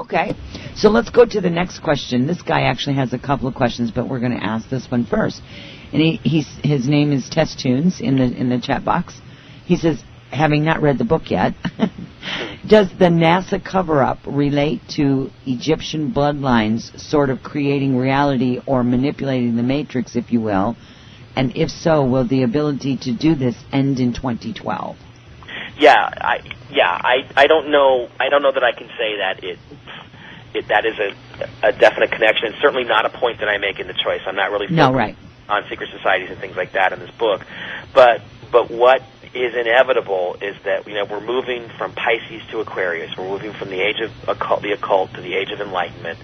Okay. So let's go to the next question. This guy actually has a couple of questions, but we're going to ask this one first. And his name is Test Tunes in the chat box. He says, having not read the book yet, does the NASA cover-up relate to Egyptian bloodlines sort of creating reality or manipulating the matrix, if you will? And if so, will the ability to do this end in 2012? I don't know. I don't know that I can say that that is a definite connection. It's certainly not a point that I make in the choice. I'm not really focused on secret societies and things like that in this book. But what is inevitable is that we're moving from Pisces to Aquarius. We're moving from the age of the occult to the age of enlightenment,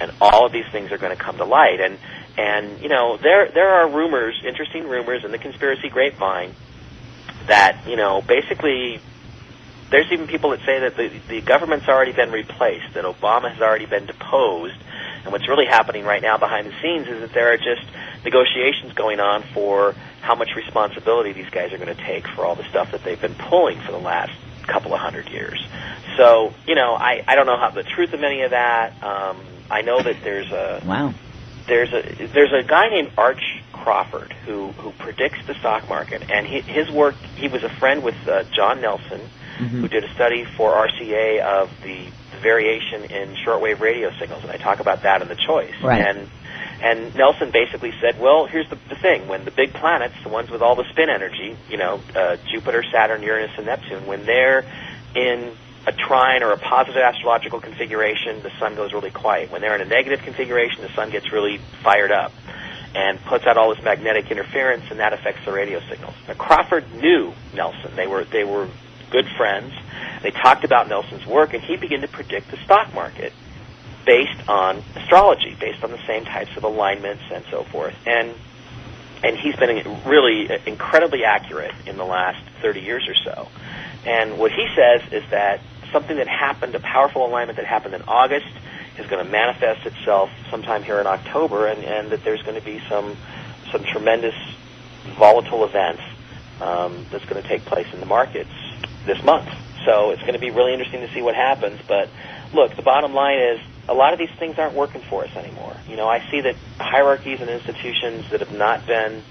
and all of these things are going to come to light. And there are rumors, interesting rumors in the conspiracy grapevine that basically. There's even people that say that the government's already been replaced, that Obama has already been deposed, and what's really happening right now behind the scenes is that there are just negotiations going on for how much responsibility these guys are going to take for all the stuff that they've been pulling for the last couple of hundred years. So, I don't know the truth of any of that. I know that there's a guy named Arch Crawford who predicts the stock market, and his work, he was a friend with John Nelson, who did a study for RCA of the variation in shortwave radio signals, and I talk about that in the choice. Right. And Nelson basically said, well, here's the thing. When the big planets, the ones with all the spin energy, Jupiter, Saturn, Uranus, and Neptune, when they're in a trine or a positive astrological configuration, the sun goes really quiet. When they're in a negative configuration, the sun gets really fired up and puts out all this magnetic interference, and that affects the radio signals. Now, Crawford knew Nelson. They were good friends. They talked about Nelson's work, and he began to predict the stock market based on astrology, based on the same types of alignments and so forth. And he's been really incredibly accurate in the last 30 years or so. And what he says is that something that happened, a powerful alignment that happened in August, is going to manifest itself sometime here in October, and that there's going to be some tremendous volatile events that's going to take place in the markets this month. So it's going to be really interesting to see what happens. But look, the bottom line is a lot of these things aren't working for us anymore. I see that hierarchies and institutions that have not been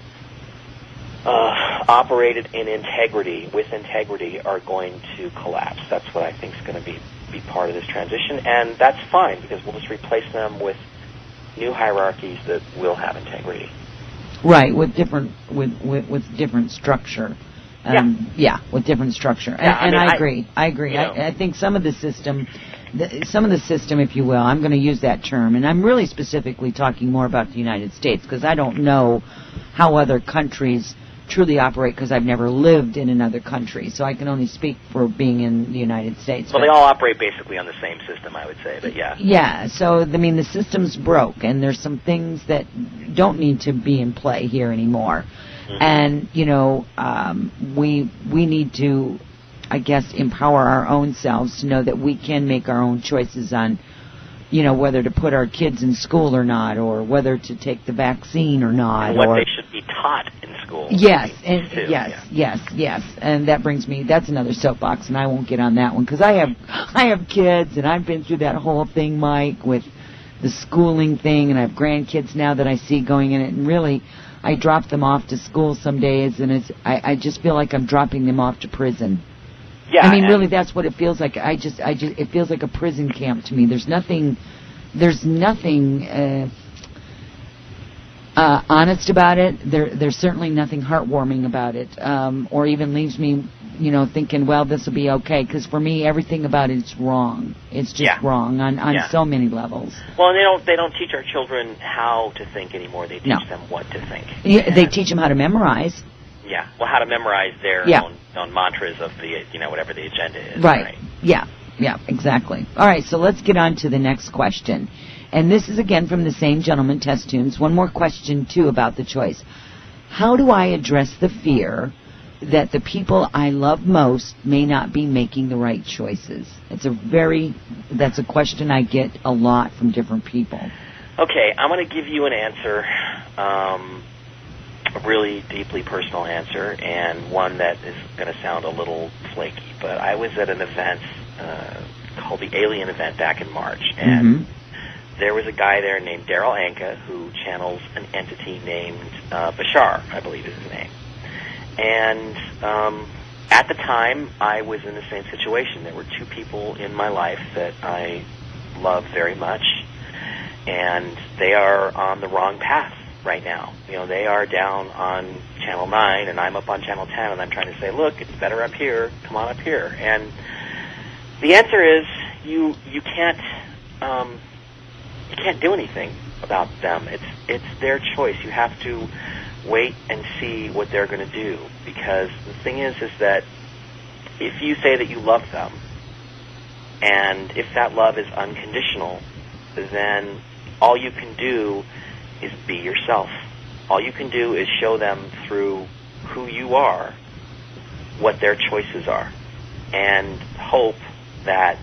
operated in integrity, with integrity, are going to collapse. That's what I think is going to be part of this transition, and that's fine, because we'll just replace them with new hierarchies that will have integrity. Right, with different structure. With different structure. And I agree. I think some of the system, if you will, I'm going to use that term, and I'm really specifically talking more about the United States, because I don't know how other countries truly operate, because I've never lived in another country, so I can only speak for being in the United States. Well, they all operate basically on the same system, I would say, but yeah. Yeah, so, the system's broke, and there's some things that don't need to be in play here anymore. And, we need to, I guess, empower our own selves to know that we can make our own choices on, whether to put our kids in school or not, or whether to take the vaccine or not. And what they should be taught in school. Yes, yes. And that brings me, that's another soapbox, and I won't get on that one, because I have kids, and I've been through that whole thing, Mike, with the schooling thing, and I have grandkids now that I see going in it, and really, I drop them off to school some days, and I just feel like I'm dropping them off to prison. Yeah, really, that's what it feels like. It feels like a prison camp to me. There's nothing honest about it. There's certainly nothing heartwarming about it, or even leaves me, thinking, well, this will be okay. Because for me, everything about it is wrong. It's just wrong on so many levels. Well, and they don't teach our children how to think anymore. They teach them what to think. Yeah, they teach them how to memorize. Yeah, well, how to memorize their own mantras of the whatever the agenda is. Right. Yeah, exactly. All right, so let's get on to the next question. And this is again from the same gentleman, Test Tunes. One more question, too, about the choice. How do I address the fear that the people I love most may not be making the right choices? That's a question I get a lot from different people. Okay, I'm going to give you an answer, a really deeply personal answer, and one that is going to sound a little flaky. But I was at an event called the Alien Event back in March, and there was a guy there named Daryl Anka who channels an entity named Bashar, I believe is his name. And at the time, I was in the same situation. There were two people in my life that I love very much, and they are on the wrong path right now. You know, they are down on Channel 9, and I'm up on Channel 10, and I'm trying to say, look, it's better up here. Come on up here. And the answer is you can't do anything about them. It's their choice. You have to wait and see what they're going to do, because the thing is that if you say that you love them, and if that love is unconditional, then all you can do is be yourself. All you can do is show them through who you are what their choices are, and hope that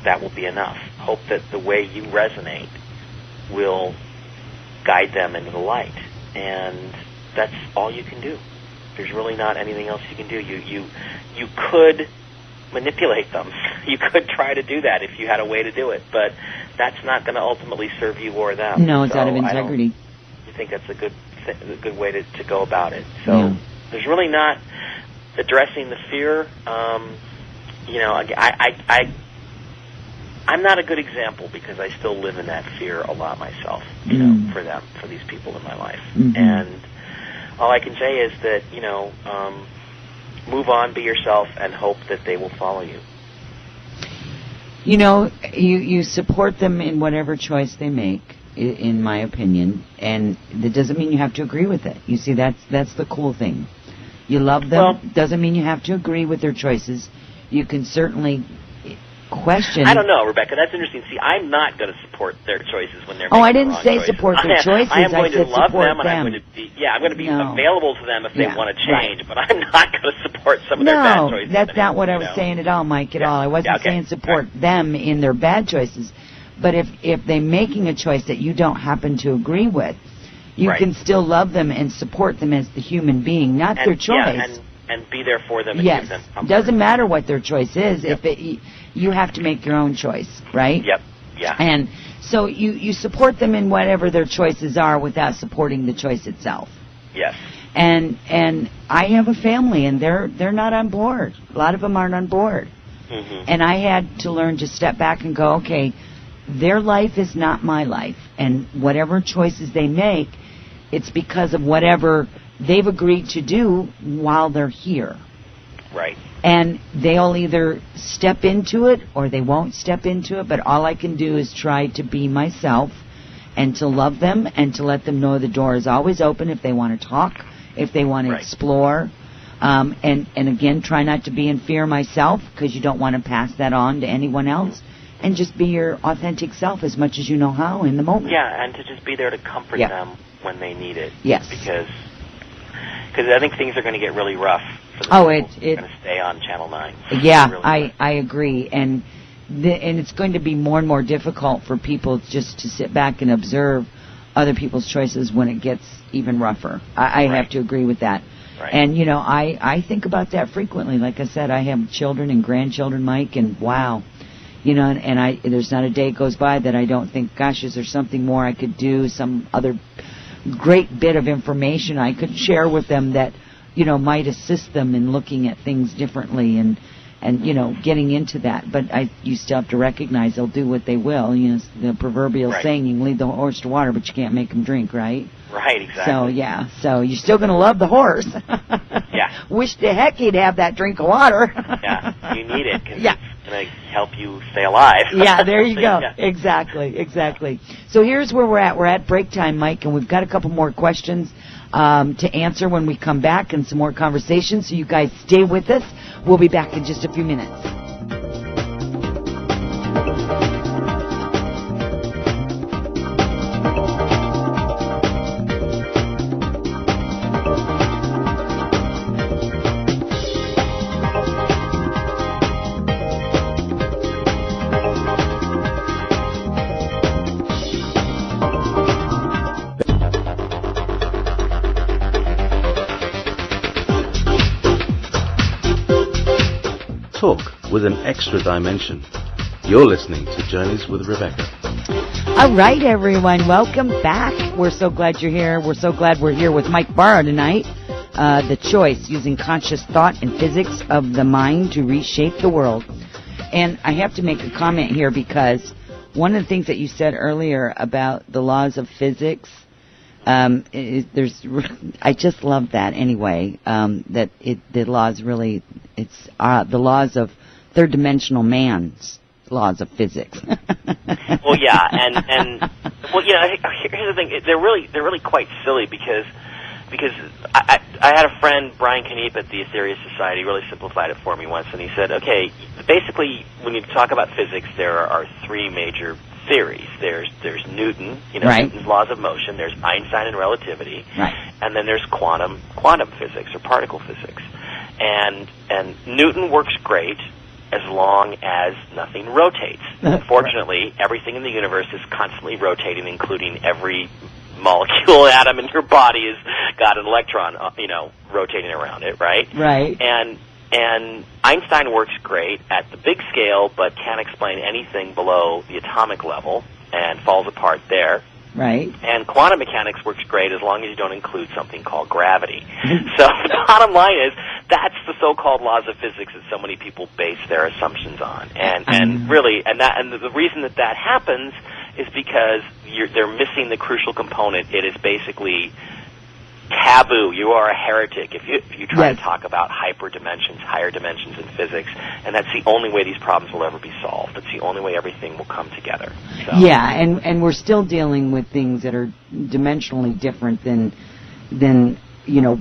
that will be enough. Hope that the way you resonate will guide them into the light, and that's all you can do. There's really not anything else you can do. You could manipulate them. You could try to do that if you had a way to do it, but that's not going to ultimately serve you or them. No, it's out of integrity. I think that's a good way to go about it. So there's really not addressing the fear. I'm not a good example because I still live in that fear a lot myself, for these people in my life. And all I can say is that, move on, be yourself, and hope that they will follow you. You support them in whatever choice they make, in my opinion, and that doesn't mean you have to agree with it. You see, that's the cool thing. You love them, doesn't mean you have to agree with their choices. You can certainly question. I don't know, Rebecca. That's interesting. See, I'm not going to support their choices when they're making I didn't say choices. support their choices. I am going to love them, and I'm going to be available to them if they want to change. But I'm not going to support some of their bad choices. No, that's not what I was saying at all, Mike. At all, I wasn't saying support them in their bad choices. But if they're making a choice that you don't happen to agree with, you can still love them and support them as the human being, not their choice. And be there for them and give them comfort. Doesn't matter what their choice is. You have to make your own choice, right? Yep. Yeah. And so you support them in whatever their choices are without supporting the choice itself. Yes. And I have a family, and they're not on board. A lot of them aren't on board. And I had to learn to step back and go, okay, their life is not my life, and whatever choices they make, it's because of whatever they've agreed to do while they're here. Right. And they'll either step into it or they won't step into it, but all I can do is try to be myself and to love them and to let them know the door is always open if they want to talk, if they want to explore. And again, try not to be in fear myself, because you don't want to pass that on to anyone else. And just be your authentic self as much as you know how in the moment. Yeah, and to just be there to comfort them when they need it. Yes. Because I think things are going to get really rough for the people who are going to stay on Channel 9. Yeah, really I agree. And it's going to be more and more difficult for people just to sit back and observe other people's choices when it gets even rougher. I have to agree with that. Right. And, I think about that frequently. Like I said, I have children and grandchildren, Mike, and wow. And there's not a day goes by that I don't think, gosh, is there something more I could do, some other great bit of information I could share with them that, might assist them in looking at things differently and getting into that. But you still have to recognize they'll do what they will. The proverbial saying, you can lead the horse to water, but you can't make him drink, right? Right, exactly. So you're still going to love the horse. Yeah. Wish to heck he'd have that drink of water. Yeah, you need it, because it's going to help you stay alive. Yeah, there you go. Yeah. Exactly. So here's where we're at. We're at break time, Mike, and we've got a couple more questions to answer when we come back, and some more conversations. So you guys stay with us. We'll be back in just a few minutes. Talk with an extra dimension. You're listening to Journeys with Rebecca. All right, everyone. Welcome back. We're so glad you're here. We're so glad we're here with Mike Bara tonight. The Choice, using conscious thought and physics of the mind to reshape the world. And I have to make a comment here because one of the things that you said earlier about the laws of physics, I just love that anyway, the laws really, it's the laws of third-dimensional man's laws of physics. Well, yeah, and well, you know, here's the thing: they're really quite silly because I had a friend, Brian Kniep at the Ethereal Society, really simplified it for me once, and he said, okay, basically, when you talk about physics, there are three major theories. There's Newton, Right. Newton's laws of motion. There's Einstein and relativity, Right. and then there's quantum physics or particle physics. And Newton works great as long as nothing rotates. Unfortunately, everything in the universe is constantly rotating, including every molecule atom in your body has got an electron, rotating around it, right? Right. And Einstein works great at the big scale, but can't explain anything below the atomic level and falls apart there. Right. And quantum mechanics works great as long as you don't include something called gravity. So the bottom line is that's the so-called laws of physics that so many people base their assumptions on. And the reason that happens is because they're missing the crucial component. It is basically taboo. You are a heretic if you try Yes. to talk about higher dimensions in physics, and that's the only way these problems will ever be solved. It's the only way everything will come together. So. Yeah, and we're still dealing with things that are dimensionally different than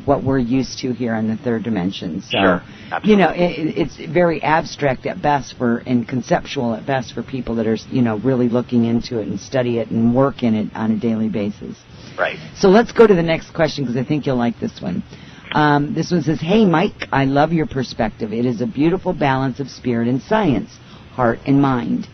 what we're used to here in the third dimension. So, Sure, absolutely. it's very abstract at best and conceptual at best for people that are, really looking into it and study it and work in it on a daily basis. Right. So let's go to the next question because I think you'll like this one. This one says, "Hey, Mike, I love your perspective. It is a beautiful balance of spirit and science, heart and mind.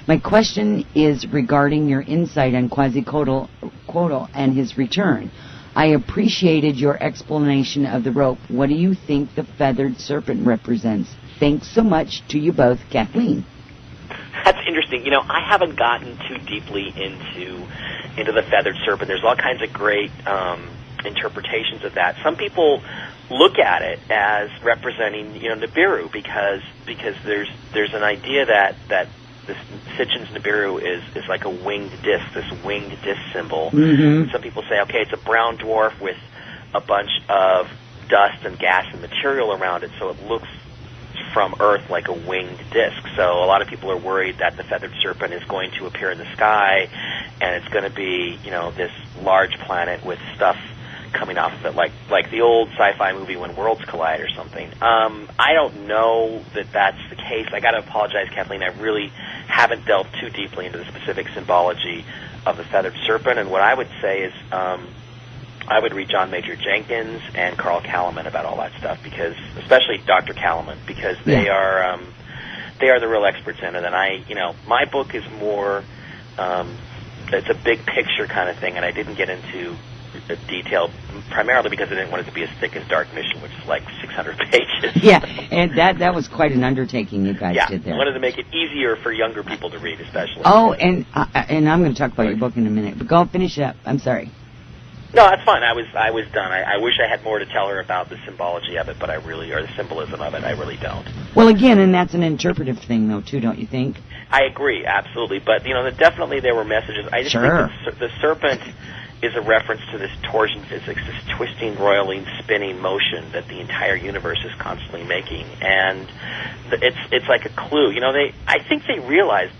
My question is regarding your insight on Quetzalcoatl and his return. I appreciated your explanation of the rope. What do you think the feathered serpent represents? Thanks so much to you both, Kathleen." That's interesting. I haven't gotten too deeply into the feathered serpent. There's all kinds of great interpretations of that. Some people look at it as representing, Nibiru because there's an idea that this Sitchin's Nibiru is like a winged disc, this winged disc symbol. Mm-hmm. Some people say, okay, it's a brown dwarf with a bunch of dust and gas and material around it, so it looks from Earth like a winged disc. So a lot of people are worried that the feathered serpent is going to appear in the sky, and it's going to be, this large planet with stuff coming off of it, like the old sci-fi movie When Worlds Collide or something. I don't know that that's the case. I got to apologize, Kathleen. I really haven't delved too deeply into the specific symbology of the feathered serpent, and what I would say is I would read John Major Jenkins and Carl Kalaman about all that stuff, because, especially Dr. Kalaman, because they are the real experts in it. And my book is more, it's a big picture kind of thing, and I didn't get into detail primarily because I didn't want it to be as thick as Dark Mission, which is like 600 pages. Yeah, and that was quite an undertaking you guys did there. I wanted to make it easier for younger people to read, especially. Oh, and I'm going to talk about your book in a minute, but go finish it up. I'm sorry. No, that's fine. I was done. I wish I had more to tell her about the symbology of it, but or the symbolism of it. I really don't. Well, again, and that's an interpretive thing, though, too, don't you think? I agree, absolutely. But definitely there were messages. I just think the serpent is a reference to this torsion physics, this twisting, roiling, spinning motion that the entire universe is constantly making, and it's like a clue. I think they realized